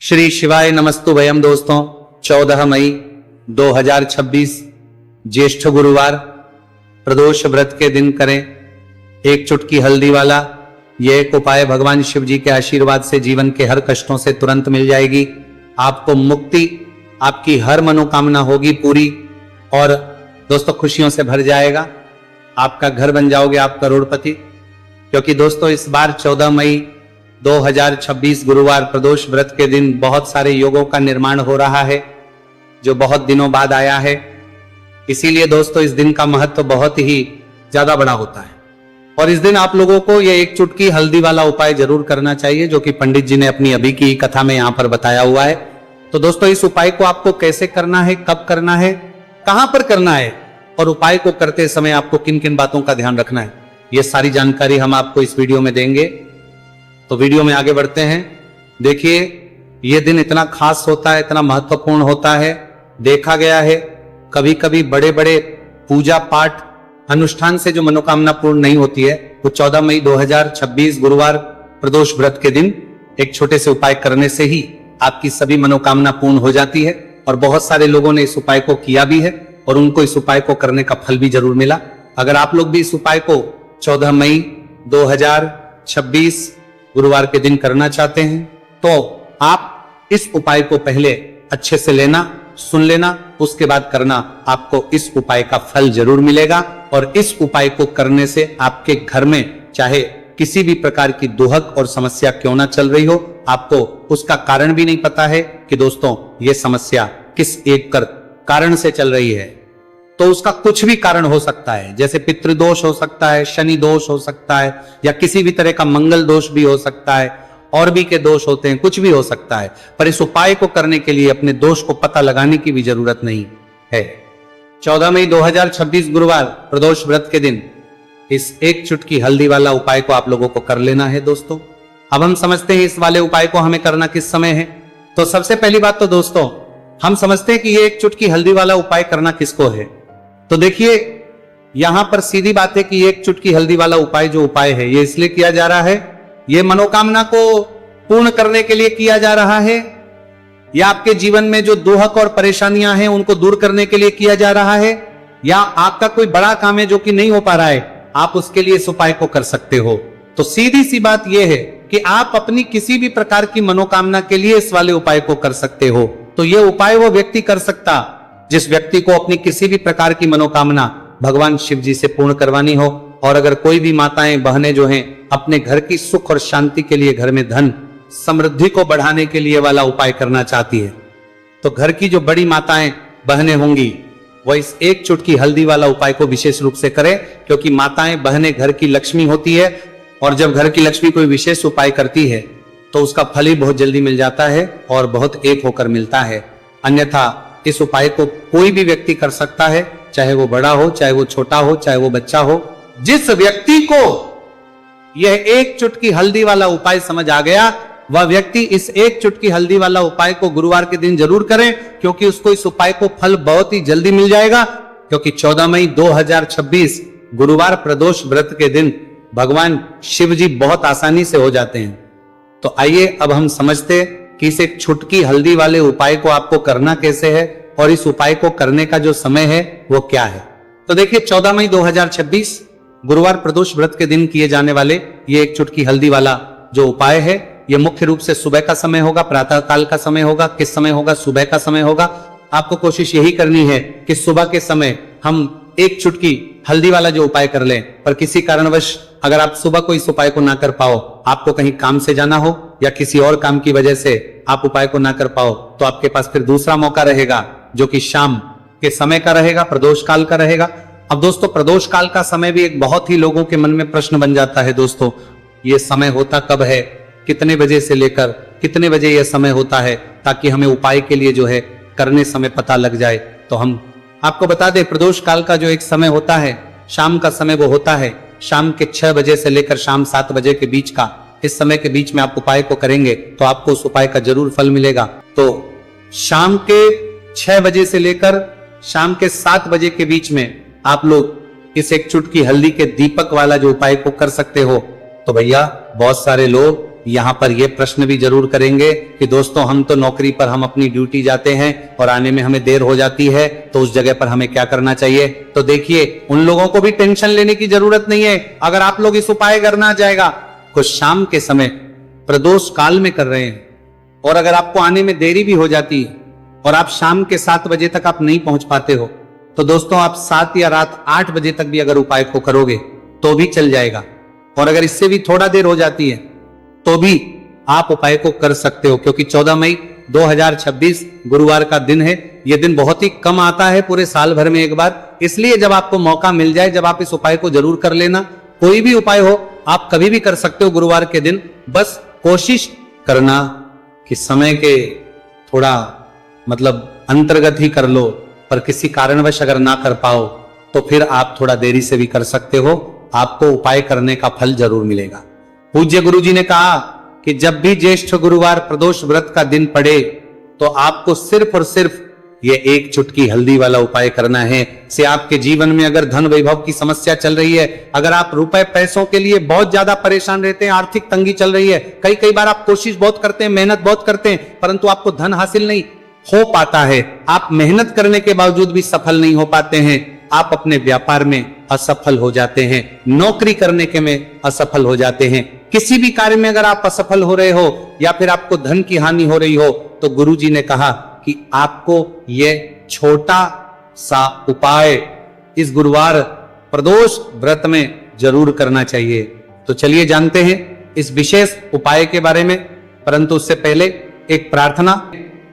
श्री शिवाय नमस्तु भयम दोस्तों। 14 मई 2026 ज्येष्ठ गुरुवार प्रदोष व्रत के दिन करें एक चुटकी हल्दी वाला यह एक उपाय। भगवान शिव जी के आशीर्वाद से जीवन के हर कष्टों से तुरंत मिल जाएगी, आपको मुक्ति, आपकी हर मनोकामना होगी पूरी और दोस्तों खुशियों से भर जाएगा। आपका घर बन जाओगे आप करोड़पति। क्योंकि दोस्तों इस बार 14 मई 2026 गुरुवार प्रदोष व्रत के दिन बहुत सारे योगों का निर्माण हो रहा है जो बहुत दिनों बाद आया है। इसीलिए दोस्तों इस दिन का महत्व बहुत ही ज्यादा बड़ा होता है और इस दिन आप लोगों को यह एक चुटकी हल्दी वाला उपाय जरूर करना चाहिए जो कि पंडित जी ने अपनी अभी की कथा में यहां पर बताया हुआ है। तो दोस्तों इस उपाय को आपको कैसे करना है, कब करना है, कहां पर करना है और उपाय को करते समय आपको किन किन बातों का ध्यान रखना है, यह सारी जानकारी हम आपको इस वीडियो में देंगे। तो वीडियो में आगे बढ़ते हैं। देखिए यह दिन इतना खास होता है, इतना महत्वपूर्ण होता है। देखा गया है कभी कभी बड़े बड़े पूजा पाठ अनुष्ठान से जो मनोकामना पूर्ण नहीं होती है वो 14 मई 2026 गुरुवार प्रदोष व्रत के दिन एक छोटे से उपाय करने से ही आपकी सभी मनोकामना पूर्ण हो जाती है। और बहुत सारे लोगों ने इस उपाय को किया भी है और उनको इस उपाय को करने का फल भी जरूर मिला। अगर आप लोग भी इस उपाय को 14 मई 2026 गुरुवार के दिन करना चाहते हैं तो आप इस उपाय को पहले अच्छे से लेना, सुन लेना, उसके बाद करना। आपको इस उपाय का फल जरूर मिलेगा और इस उपाय को करने से आपके घर में चाहे किसी भी प्रकार की दुहक और समस्या क्यों ना चल रही हो, आपको उसका कारण भी नहीं पता है कि दोस्तों ये समस्या किस एक कारण से चल रही है। तो उसका कुछ भी कारण हो सकता है, जैसे पितृदोष हो सकता है, शनि दोष हो सकता है या किसी भी तरह का मंगल दोष भी हो सकता है, और भी के दोष होते हैं, कुछ भी हो सकता है। पर इस उपाय को करने के लिए अपने दोष को पता लगाने की भी जरूरत नहीं है। 14 मई 2026 गुरुवार प्रदोष व्रत के दिन इस एक चुटकी हल्दी वाला उपाय को आप लोगों को कर लेना है। दोस्तों अब हम समझते हैं इस वाले उपाय को हमें करना किस समय है। तो सबसे पहली बात तो दोस्तों हम समझते हैं कि ये एक चुटकी हल्दी वाला उपाय करना किसको है। तो देखिए यहां पर सीधी बात है कि एक चुटकी हल्दी वाला उपाय जो उपाय है ये इसलिए किया जा रहा है, ये मनोकामना को पूर्ण करने के लिए किया जा रहा है या आपके जीवन में जो दुहक और परेशानियां हैं उनको दूर करने के लिए किया जा रहा है, या आपका कोई बड़ा काम है जो कि नहीं हो पा रहा है, आप उसके लिए इस उपाय को कर सकते हो। तो सीधी सी बात यह है कि आप अपनी किसी भी प्रकार की मनोकामना के लिए इस वाले उपाय को कर सकते हो। तो यह उपाय वो व्यक्ति कर सकता जिस व्यक्ति को अपनी किसी भी प्रकार की मनोकामना भगवान शिव जी से पूर्ण करवानी हो। और अगर कोई भी माताएं बहनें जो हैं अपने घर की सुख और शांति के लिए, घर में धन समृद्धि को बढ़ाने के लिए वाला उपाय करना चाहती है, तो घर की जो बड़ी माताएं बहनें होंगी वह इस एक चुटकी हल्दी वाला उपाय को विशेष रूप से करें। क्योंकि माताएं बहनें घर की लक्ष्मी होती है और जब घर की लक्ष्मी कोई विशेष उपाय करती है तो उसका फल ही बहुत जल्दी मिल जाता है और बहुत एक होकर मिलता है। अन्यथा इस उपाय को कोई भी व्यक्ति कर सकता है, चाहे वो बड़ा हो, चाहे वो छोटा हो, चाहे वो बच्चा हो। जिस व्यक्ति को यह एक चुटकी हल्दी वाला उपाय समझ आ गया वह व्यक्ति इस एक चुटकी हल्दी वाला उपाय को गुरुवार के दिन जरूर करें, क्योंकि उसको इस उपाय को फल बहुत ही जल्दी मिल जाएगा। क्योंकि 14 मई 2026 गुरुवार प्रदोष व्रत के दिन भगवान शिव जी बहुत आसानी से हो जाते हैं। तो आइए अब हम समझते कि इस एक चुटकी हल्दी वाले उपाय को आपको करना कैसे है और इस उपाय को करने का जो समय है वो क्या है। तो देखिए 14 मई 2026 गुरुवार प्रदोष व्रत के दिन किए जाने वाले ये एक चुटकी हल्दी वाला जो उपाय है ये मुख्य रूप से सुबह का समय होगा, प्रातः काल का समय होगा। किस समय होगा? सुबह का समय होगा। आपको कोशिश यही करनी है कि सुबह के समय हम एक चुटकी हल्दी वाला जो उपाय कर लें। पर किसी कारणवश अगर आप सुबह को इस उपाय को ना कर पाओ, आपको कहीं काम से जाना हो या किसी और काम की वजह से आप उपाय को ना कर पाओ, तो आपके पास फिर दूसरा मौका रहेगा जो कि शाम के समय का रहेगा, प्रदोष काल का रहेगा। अब दोस्तों प्रदोष काल का समय भी एक बहुत ही लोगों के मन में प्रश्न बन जाता है। दोस्तों ये समय होता कब है, कितने बजे से लेकर कितने बजे यह समय होता है, ताकि हमें उपाय के लिए जो है करने समय पता लग जाए। तो हम आपको बता दें प्रदोष काल का जो एक समय होता है, शाम का समय वो होता है शाम के 6 बजे से लेकर शाम 7 बजे के बीच का। इस समय के बीच में आप उपाय को करेंगे तो आपको उस उपाय का जरूर फल मिलेगा। तो शाम के 6 बजे से लेकर शाम के 7 बजे के बीच में आप लोग इस एक चुटकी हल्दी के दीपक वाला जो उपाय को कर सकते हो। तो भैया बहुत सारे लोग यहां पर यह प्रश्न भी जरूर करेंगे कि दोस्तों हम तो नौकरी पर हम अपनी ड्यूटी जाते हैं और आने में हमें देर हो जाती है, तो उस जगह पर हमें क्या करना चाहिए। तो देखिए, उन लोगों को भी टेंशन लेने की जरूरत नहीं है। अगर आप लोग इस उपाय करना जाएगा, कुछ शाम के समय प्रदोष काल में कर रहे हैं और अगर आपको आने में देरी भी हो जाती है और आप शाम के 7 बजे तक आप नहीं पहुंच पाते हो, तो दोस्तों आप 7 या रात 8 बजे तक भी अगर उपाय को करोगे तो भी चल जाएगा। और अगर इससे भी थोड़ा देर हो जाती है तो भी आप उपाय को कर सकते हो, क्योंकि 14 मई 2026 गुरुवार का दिन है। यह दिन बहुत ही कम आता है पूरे साल भर में एक बार, इसलिए जब आपको मौका मिल जाए, जब आप इस उपाय को जरूर कर लेना। कोई भी उपाय हो आप कभी भी कर सकते हो गुरुवार के दिन, बस कोशिश करना कि समय के थोड़ा अंतर्गत ही कर लो, पर किसी कारणवश अगर ना कर पाओ तो फिर आप थोड़ा देरी से भी कर सकते हो, आपको उपाय करने का फल जरूर मिलेगा। पूज्य गुरु जी ने कहा कि जब भी ज्येष्ठ गुरुवार प्रदोष व्रत का दिन पड़े तो आपको सिर्फ और सिर्फ ये एक चुटकी हल्दी वाला उपाय करना है। से आपके जीवन में अगर धन वैभव की समस्या चल रही है, अगर आप रुपए पैसों के लिए बहुत ज्यादा परेशान रहते हैं, आर्थिक तंगी चल रही है, कई बार आप कोशिश बहुत करते हैं, मेहनत बहुत करते हैं, परंतु आपको धन हासिल नहीं हो पाता है, आप मेहनत करने के बावजूद भी सफल नहीं हो पाते हैं, आप अपने व्यापार में असफल हो जाते हैं, नौकरी करने के में असफल हो जाते हैं, किसी भी कार्य में अगर आप असफल हो रहे हो या फिर आपको धन की हानि हो रही हो, तो गुरु जी ने कहा कि आपको यह छोटा सा उपाय इस गुरुवार प्रदोष व्रत में जरूर करना चाहिए। तो चलिए जानते हैं इस विशेष उपाय के बारे में, परंतु उससे पहले एक प्रार्थना,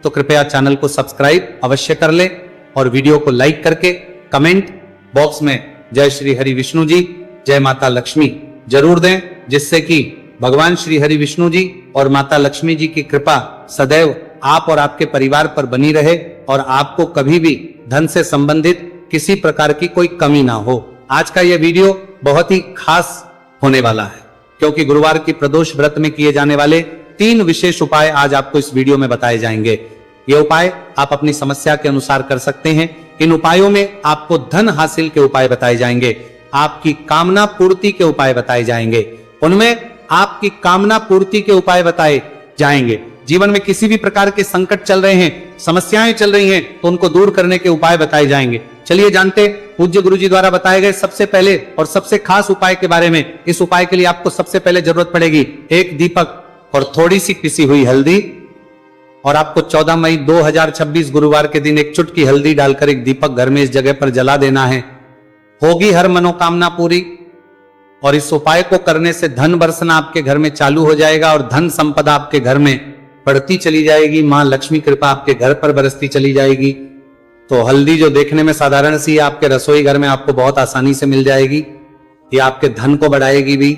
तो कृपया चैनल को सब्सक्राइब अवश्य कर लें और वीडियो को लाइक करके कमेंट बॉक्स में जय श्री हरि विष्णु जी, जय माता लक्ष्मी जरूर दें, जिससे कि भगवान श्री हरि विष्णु जी और माता लक्ष्मी जी की कृपा सदैव आप और आपके परिवार पर बनी रहे और आपको कभी भी धन से संबंधित किसी प्रकार की कोई कमी ना हो। आज का यह वीडियो बहुत ही खास होने वाला है, क्योंकि गुरुवार की प्रदोष व्रत में किए जाने वाले 3 विशेष उपाय आज आपको इस वीडियो में बताए जाएंगे। ये उपाय आप अपनी समस्या के अनुसार कर सकते हैं। इन उपायों में आपको धन हासिल के उपाय बताए जाएंगे, आपकी कामना पूर्ति के उपाय बताए जाएंगे, उनमें आपकी कामना पूर्ति के उपाय बताए जाएंगे। जीवन में किसी भी प्रकार के संकट चल रहे हैं, समस्याएं चल रही हैं, तो उनको दूर करने के उपाय बताए जाएंगे। चलिए जानते पूज्य गुरु जी द्वारा बताए गए सबसे पहले और सबसे खास उपाय के बारे में। इस उपाय के लिए आपको सबसे पहले जरूरत पड़ेगी एक दीपक और थोड़ी सी पिसी हुई हल्दी, और आपको 14 मई 2026 गुरुवार के दिन एक चुटकी हल्दी डालकर एक दीपक घर में इस जगह पर जला देना है। होगी हर मनोकामना पूरी, और इस उपाय को करने से धन बरसना आपके घर में चालू हो जाएगा और धन संपदा आपके घर में बढ़ती चली जाएगी। मां लक्ष्मी कृपा आपके घर पर बरसती चली जाएगी। तो हल्दी जो देखने में साधारण सी है, आपके रसोई घर में आपको बहुत आसानी से मिल जाएगी। ये आपके धन को बढ़ाएगी भी,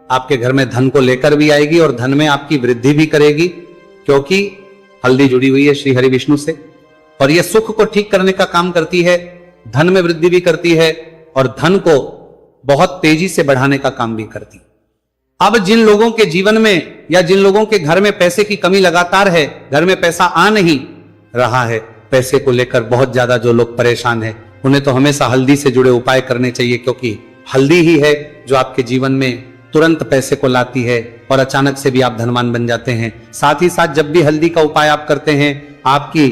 आपके घर में धन को लेकर भी आएगी और धन में आपकी वृद्धि भी करेगी, क्योंकि हल्दी जुड़ी हुई है श्री हरि विष्णु से, और यह सुख को ठीक करने का काम करती है, धन में वृद्धि भी करती है और धन को बहुत तेजी से बढ़ाने का काम भी करती है। अब जिन लोगों के जीवन में या जिन लोगों के घर में पैसे की कमी लगातार है, घर में पैसा आ नहीं रहा है, पैसे को लेकर बहुत ज्यादा जो लोग परेशान हैं, उन्हें तो हमेशा हल्दी से जुड़े उपाय करने चाहिए, क्योंकि हल्दी ही है जो आपके जीवन में तुरंत पैसे को लाती है और अचानक से भी आप धनवान बन जाते हैं। साथ ही साथ जब भी हल्दी का उपाय आप करते हैं, आपकी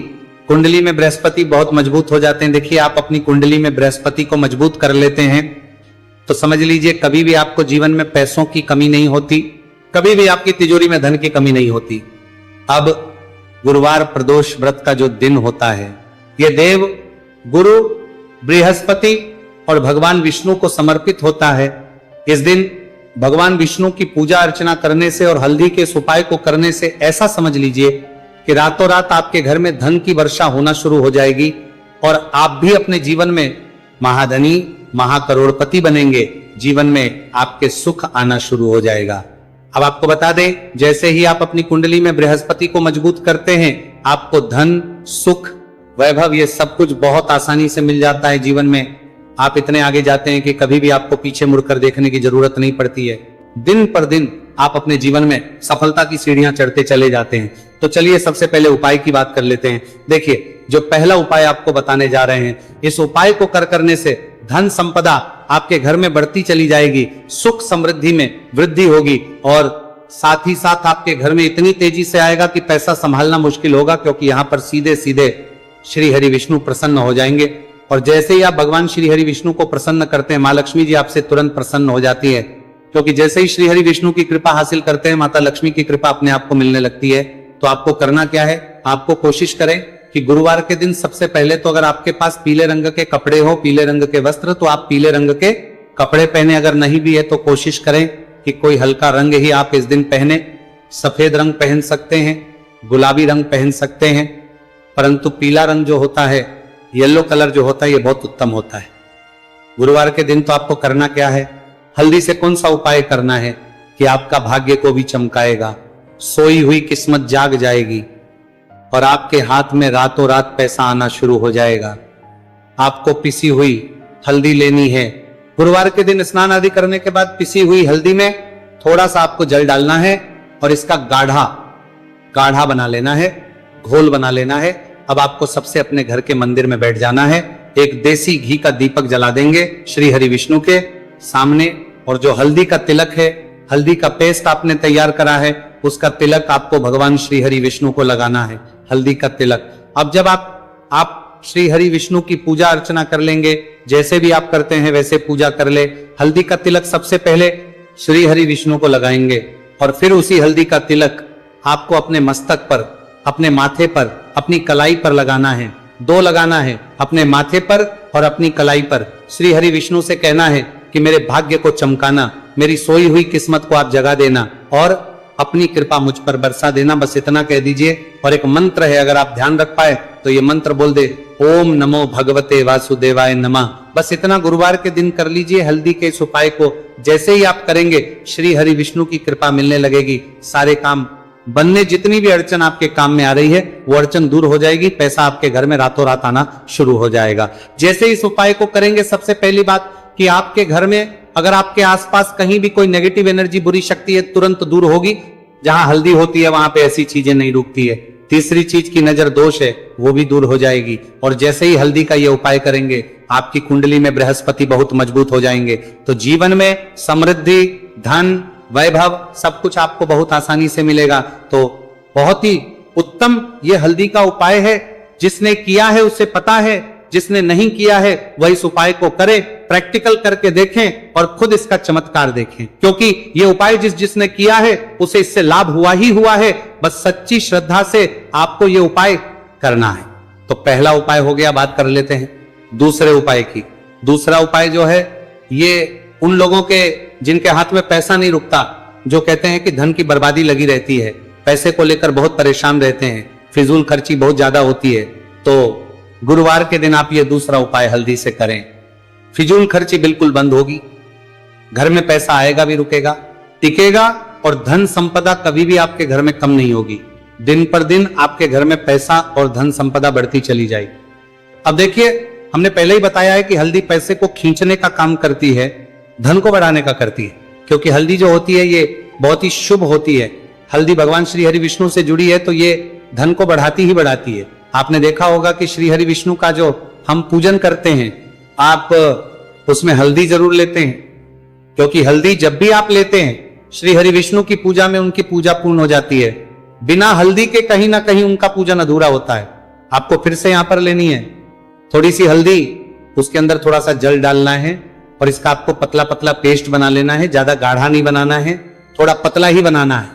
कुंडली में बृहस्पति बहुत मजबूत हो जाते हैं। देखिए, आप अपनी कुंडली में बृहस्पति को मजबूत कर लेते हैं तो समझ लीजिए कभी भी आपको जीवन में पैसों की कमी नहीं होती, कभी भी आपकी तिजोरी में धन की कमी नहीं होती। अब गुरुवार प्रदोष व्रत का जो दिन होता है, यह देव गुरु बृहस्पति और भगवान विष्णु को समर्पित होता है। इस दिन भगवान विष्णु की पूजा अर्चना करने से और हल्दी के इस उपाय को करने से ऐसा समझ लीजिए कि रातों रात आपके घर में धन की वर्षा होना शुरू हो जाएगी और आप भी अपने जीवन में महाधनी महाकरोड़पति बनेंगे। जीवन में आपके सुख आना शुरू हो जाएगा। अब आपको बता दें, जैसे ही आप अपनी कुंडली में बृहस्पति को मजबूत करते हैं, आपको धन, सुख, वैभव ये सब कुछ बहुत आसानी से मिल जाता है। जीवन में आप इतने आगे जाते हैं कि कभी भी आपको पीछे मुड़कर देखने की जरूरत नहीं पड़ती है। दिन पर दिन आप अपने जीवन में सफलता की सीढ़ियां चढ़ते चले जाते हैं। तो चलिए सबसे पहले उपाय की बात कर लेते हैं। देखिए, जो पहला उपाय आपको बताने जा रहे हैं, इस उपाय को करने से धन संपदा आपके घर में बढ़ती चली जाएगी, सुख समृद्धि में वृद्धि होगी और साथ ही साथ आपके घर में इतनी तेजी से आएगा कि पैसा संभालना मुश्किल होगा, क्योंकि यहां पर सीधे सीधे श्री हरि विष्णु प्रसन्न हो जाएंगे। और जैसे ही आप भगवान श्री हरि विष्णु को प्रसन्न करते हैं, माँ लक्ष्मी जी आपसे तुरंत प्रसन्न हो जाती है, क्योंकि जैसे ही श्री हरि विष्णु की कृपा हासिल करते हैं, माता लक्ष्मी की कृपा अपने आप को मिलने लगती है। तो आपको करना क्या है, आपको कोशिश करें कि गुरुवार के दिन सबसे पहले तो अगर आपके पास पीले रंग के कपड़े हो, पीले रंग के वस्त्र, तो आप पीले रंग के कपड़े पहने। अगर नहीं भी है तो कोशिश करें कि कोई हल्का रंग ही आप इस दिन पहने। सफेद रंग पहन सकते हैं, गुलाबी रंग पहन सकते हैं, परंतु पीला रंग जो होता है, येलो कलर जो होता है, ये बहुत उत्तम होता है। गुरुवार के दिन तो आपको करना क्या है, हल्दी से कौन सा उपाय करना है कि आपका भाग्य को भी चमकाएगा, सोई हुई किस्मत जाग जाएगी और आपके हाथ में रातों रात पैसा आना शुरू हो जाएगा। आपको पिसी हुई हल्दी लेनी है। गुरुवार के दिन स्नान आदि करने के बाद पिसी हुई हल्दी में थोड़ा सा आपको जल डालना है और इसका गाढ़ा बना लेना है, घोल बना लेना है। अब आपको सबसे अपने घर के मंदिर में बैठ जाना है, एक देसी घी का दीपक जला देंगे श्री हरि विष्णु के सामने, और जो हल्दी का तिलक है, हल्दी का पेस्ट आपने तैयार करा है, उसका तिलक आपको भगवान श्री हरि विष्णु को लगाना है, हल्दी का तिलक। अब जब आप श्री हरि विष्णु की पूजा अर्चना कर लेंगे, जैसे भी आप करते हैं वैसे पूजा कर ले। हल्दी का तिलक सबसे पहले श्री हरि विष्णु को लगाएंगे और फिर उसी हल्दी का तिलक आपको अपने मस्तक पर, अपने माथे पर, अपनी कलाई पर लगाना है। 2 लगाना है, अपने माथे पर और अपनी कलाई पर। श्री हरि विष्णु से कहना है कि मेरे भाग्य को चमकाना, मेरी सोई हुई किस्मत को आप जगा देना और अपनी कृपा मुझ पर बरसा देना। बस इतना कह दीजिए। और एक मंत्र है, अगर आप ध्यान रख पाए तो ये मंत्र बोल दे, ओम नमो भगवते वासुदेवाय नमः। बस इतना गुरुवार के दिन कर लीजिए। हल्दी के इस उपाय को जैसे ही आप करेंगे, श्री हरि विष्णु की कृपा मिलने लगेगी। सारे काम बनने, जितनी भी अड़चन आपके काम में आ रही है वो अड़चन दूर हो जाएगी। पैसा आपके घर में रातों रात आना शुरू हो जाएगा। जैसे इस उपाय को करेंगे, सबसे पहली बात कि आपके घर में अगर आपके आसपास कहीं भी कोई नेगेटिव एनर्जी, बुरी शक्ति है, तुरंत दूर होगी। जहां हल्दी होती है वहां पे ऐसी चीजें नहीं रुकती है। तीसरी चीज की नजर दोष है, वो भी दूर हो जाएगी। और जैसे ही हल्दी का ये उपाय करेंगे, आपकी कुंडली में बृहस्पति बहुत मजबूत हो जाएंगे। तो जीवन में समृद्धि, धन, वैभव सब कुछ आपको बहुत आसानी से मिलेगा। तो बहुत ही उत्तम ये हल्दी का उपाय है। जिसने किया है उसे पता है, जिसने नहीं किया है वह इस उपाय को करे, प्रैक्टिकल करके देखें और खुद इसका चमत्कार देखें। क्योंकि ये उपाय जिसने किया है उसे इससे लाभ हुआ ही हुआ है। बस सच्ची श्रद्धा से आपको ये उपाय करना है। तो पहला उपाय हो गया, बात कर लेते हैं दूसरे उपाय की। दूसरा उपाय जो है, ये उन लोगों के जिनके हाथ में पैसा नहीं रुकता, जो कहते हैं कि धन की बर्बादी लगी रहती है, पैसे को लेकर बहुत परेशान रहते हैं, फिजूल खर्ची बहुत ज्यादा होती है, तो गुरुवार के दिन आप ये दूसरा उपाय हल्दी से करें। फिजूल खर्ची बिल्कुल बंद होगी, घर में पैसा आएगा भी, रुकेगा, टिकेगा, और धन संपदा कभी भी आपके घर में कम नहीं होगी। दिन पर दिन आपके घर में पैसा और धन संपदा बढ़ती चली जाएगी। अब देखिए, हमने पहले ही बताया है कि हल्दी पैसे को खींचने का काम करती है, धन को बढ़ाने का करती है। क्योंकि हल्दी जो होती है ये बहुत ही शुभ होती है। हल्दी भगवान श्री हरि विष्णु से जुड़ी है, तो ये धन को बढ़ाती ही बढ़ाती है। आपने देखा होगा कि श्री हरि विष्णु का जो हम पूजन करते हैं, आप उसमें हल्दी जरूर लेते हैं, क्योंकि हल्दी जब भी आप लेते हैं श्री हरि विष्णु की पूजा में उनकी पूजा पूर्ण हो जाती है। बिना हल्दी के कहीं ना कहीं उनका पूजन अधूरा होता है। आपको फिर से यहां पर लेनी है थोड़ी सी हल्दी, उसके अंदर थोड़ा सा जल डालना है और इसका आपको पतला पतला पेस्ट बना लेना है। ज्यादा गाढ़ा नहीं बनाना है, थोड़ा पतला ही बनाना है।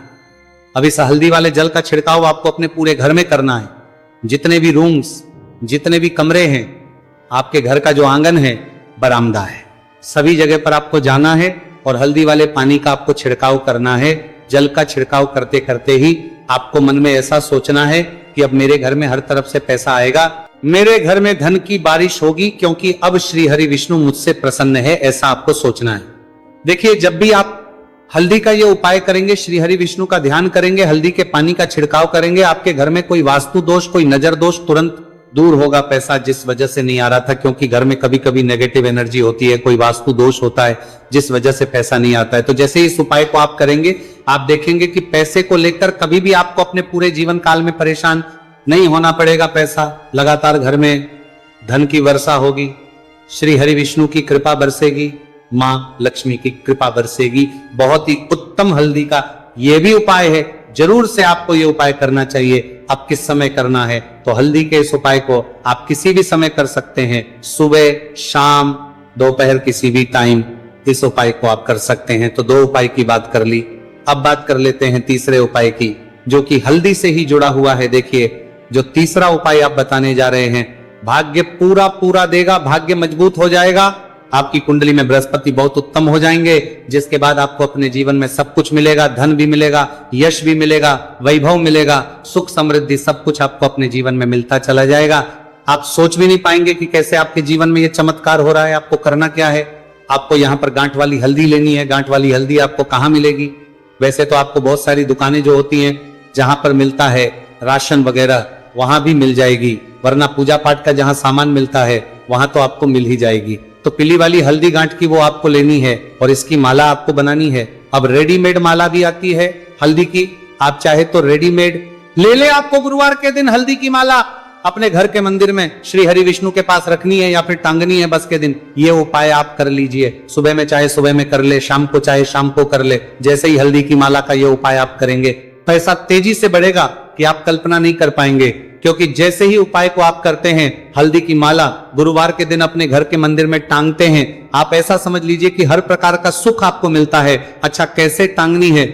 अब इस हल्दी वाले जल का छिड़काव आपको अपने पूरे घर में करना है। जितने भी रूम्स, जितने भी कमरे हैं, आपके घर का जो आंगन है, बरामदा है, सभी जगह पर आपको जाना है और हल्दी वाले पानी का आपको छिड़काव करना है। जल का छिड़काव करते करते ही आपको मन में ऐसा सोचना है कि अब मेरे घर में हर तरफ से पैसा आएगा, मेरे घर में धन की बारिश होगी, क्योंकि अब श्री हरि विष्णु मुझसे प्रसन्न है, ऐसा आपको सोचना है। देखिए, जब भी आप हल्दी का ये उपाय करेंगे, श्री हरि विष्णु का ध्यान करेंगे, हल्दी के पानी का छिड़काव करेंगे, आपके घर में कोई वास्तु दोष, कोई नजर दोष तुरंत दूर होगा। पैसा जिस वजह से नहीं आ रहा था, क्योंकि घर में कभी कभी नेगेटिव एनर्जी होती है, कोई वास्तु दोष होता है जिस वजह से पैसा नहीं आता है। तो जैसे इस उपाय को आप करेंगे, आप देखेंगे कि पैसे को लेकर कभी भी आपको अपने पूरे जीवन काल में परेशान नहीं होना पड़ेगा। पैसा लगातार घर में धन की वर्षा होगी, श्री हरि विष्णु की कृपा बरसेगी, मां लक्ष्मी की कृपा बरसेगी। बहुत ही उत्तम हल्दी का ये भी उपाय है, जरूर से आपको ये उपाय करना चाहिए। अब किस समय करना है, तो हल्दी के इस उपाय को आप किसी भी समय कर सकते हैं, सुबह, शाम, दोपहर, किसी भी टाइम इस उपाय को आप कर सकते हैं। तो 2 उपाय की बात कर ली, अब बात कर लेते हैं तीसरे उपाय की, जो कि हल्दी से ही जुड़ा हुआ है। देखिए, जो तीसरा उपाय आप बताने जा रहे हैं, भाग्य पूरा पूरा देगा, भाग्य मजबूत हो जाएगा, आपकी कुंडली में बृहस्पति बहुत उत्तम हो जाएंगे, जिसके बाद आपको अपने जीवन में सब कुछ मिलेगा, धन भी मिलेगा, यश भी मिलेगा, वैभव मिलेगा, सुख समृद्धि, सब कुछ आपको अपने जीवन में मिलता चला जाएगा। आप सोच भी नहीं पाएंगे कि कैसे आपके जीवन में ये चमत्कार हो रहा है। आपको करना क्या है, आपको यहाँ पर गांठ वाली हल्दी लेनी है। गांठ वाली हल्दी आपको कहाँ मिलेगी, वैसे तो आपको बहुत सारी दुकानें जो होती हैं जहां पर मिलता है राशन वगैरह, वहां भी मिल जाएगी, वरना पूजा पाठ का जहां सामान मिलता है वहां तो आपको मिल ही जाएगी। तो पीली वाली हल्दी गांठ की वो आपको लेनी है और इसकी माला आपको बनानी है। अब रेडीमेड माला भी आती है हल्दी की, आप चाहे तो रेडीमेड ले ले। आपको गुरुवार के दिन हल्दी की माला अपने घर के मंदिर में श्री हरि विष्णु के पास रखनी है या फिर टांगनी है बस के दिन। ये उपाय आप कर लीजिए, सुबह में चाहे सुबह में कर ले, शाम को चाहे शाम को कर ले। जैसे ही हल्दी की माला का ये उपाय आप करेंगे, पैसा तेजी से बढ़ेगा कि आप कल्पना नहीं कर पाएंगे। क्योंकि जैसे ही उपाय को आप करते हैं, हल्दी की माला गुरुवार के दिन अपने घर के मंदिर में टांगते हैं, आप ऐसा समझ लीजिए कि हर प्रकार का सुख आपको मिलता है। अच्छा, कैसे टांगनी है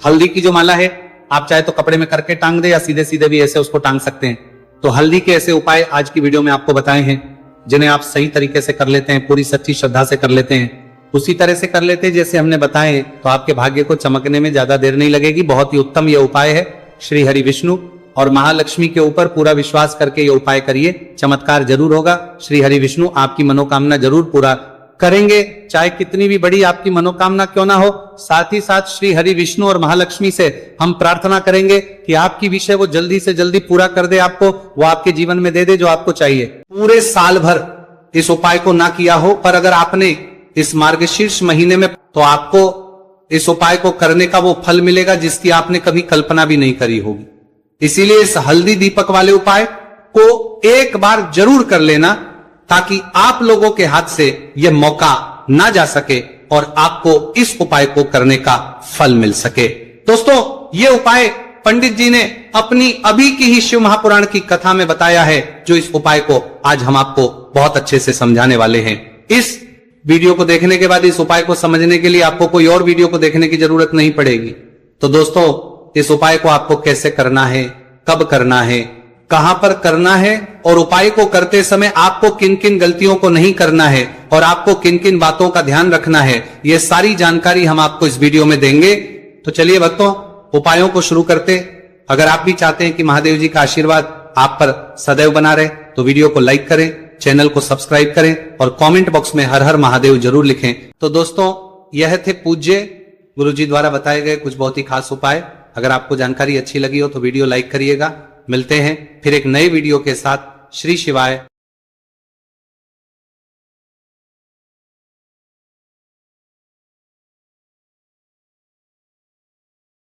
हल्दी की जो माला है, आप चाहे तो कपड़े में करके टांग दे या सीधे सीधे भी ऐसे उसको टांग सकते हैं। तो हल्दी के ऐसे उपाय आज की वीडियो में आपको बताए हैं, जिन्हें आप सही तरीके से कर लेते हैं, पूरी सच्ची श्रद्धा से कर लेते हैं, उसी तरह से कर लेते हैं जैसे हमने बताए, तो आपके भाग्य को चमकने में ज्यादा देर नहीं लगेगी। बहुत ही उत्तम ये उपाय है। श्री हरि विष्णु और महालक्ष्मी के ऊपर पूरा विश्वास करके ये उपाय करिए, चमत्कार जरूर होगा। श्री हरि विष्णु आपकी मनोकामना जरूर पूरा करेंगे, चाहे कितनी भी बड़ी आपकी मनोकामना क्यों ना हो। साथ ही साथ श्री हरि विष्णु और महालक्ष्मी से हम प्रार्थना करेंगे कि आपकी विषय वो जल्दी से जल्दी पूरा कर दे, आपको वो आपके जीवन में दे दे जो आपको चाहिए। पूरे साल भर इस उपाय को ना किया हो, पर अगर आपने इस मार्गशीर्ष महीने में, तो आपको इस उपाय को करने का वो फल मिलेगा जिसकी आपने कभी कल्पना भी नहीं करी होगी। इसीलिए इस हल्दी दीपक वाले उपाय को एक बार जरूर कर लेना, ताकि आप लोगों के हाथ से यह मौका ना जा सके और आपको इस उपाय को करने का फल मिल सके। दोस्तों, यह उपाय पंडित जी ने अपनी अभी की ही शिव महापुराण की कथा में बताया है, जो इस उपाय को आज हम आपको बहुत अच्छे से समझाने वाले हैं। इस वीडियो को देखने के बाद इस उपाय को समझने के लिए आपको कोई और वीडियो को देखने की जरूरत नहीं पड़ेगी। तो दोस्तों, इस उपाय को आपको कैसे करना है, कब करना है, कहां पर करना है, और उपाय को करते समय आपको किन किन गलतियों को नहीं करना है और आपको किन किन बातों का ध्यान रखना है, ये सारी जानकारी हम आपको इस वीडियो में देंगे। तो चलिए भक्तों, उपायों को शुरू करते। अगर आप भी चाहते हैं कि महादेव जी का आशीर्वाद आप पर सदैव बना रहे, तो वीडियो को लाइक करें, चैनल को सब्सक्राइब करें और कमेंट बॉक्स में हर हर महादेव जरूर लिखें। तो दोस्तों, यह थे पूज्य गुरु जी द्वारा बताए गए कुछ बहुत ही खास उपाय। अगर आपको जानकारी अच्छी लगी हो तो वीडियो लाइक करिएगा। मिलते हैं फिर एक नए वीडियो के साथ। श्री शिवाय।